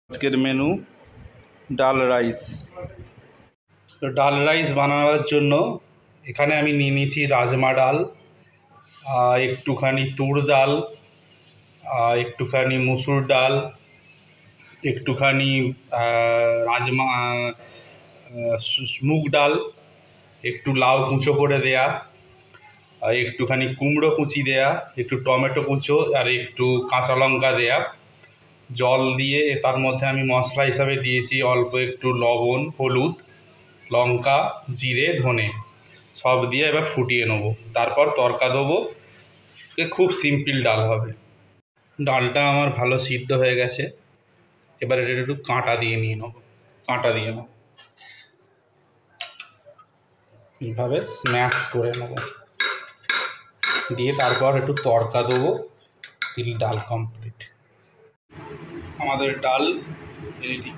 আজকের মেনু ডাল রাইস। তো ডাল রাইস বানানোর জন্য এখানে আমি নিয়ে নিয়েছি রাজমা ডাল, একটুখানি তুর ডাল, একটুখানি মুসুর ডাল, একটুখানি রাজমা মুগ ডাল, একটু লাউ কুঁচো করে দেয়া, আর একটুখানি কুমড়ো কুচি দেয়া, একটু টমেটো কুচো আর একটু কাঁচা লঙ্কা দেয়া। জল দিয়ে তার মধ্যে আমি মশলা হিসাবে দিয়েছি অল্প একটু লবণ, হলুদ, লঙ্কা, জিরে, ধনে সব দিয়ে এবার ফুটিয়ে নেবো। তারপর তড়কা দেবো। খুব সিম্পল ডাল হবে। ডালটা আমার ভালো সিদ্ধ হয়ে গেছে। এবার এটা একটু কাঁটা দিয়ে নিয়ে নেবো। কাঁটা দিয়ে নেবো, এইভাবে স্ম্যাশ করে নেবো, দিয়ে তারপর একটু তড়কা দেবো। ডাল কমপ্লিট। আমাদের ডাল রেডি।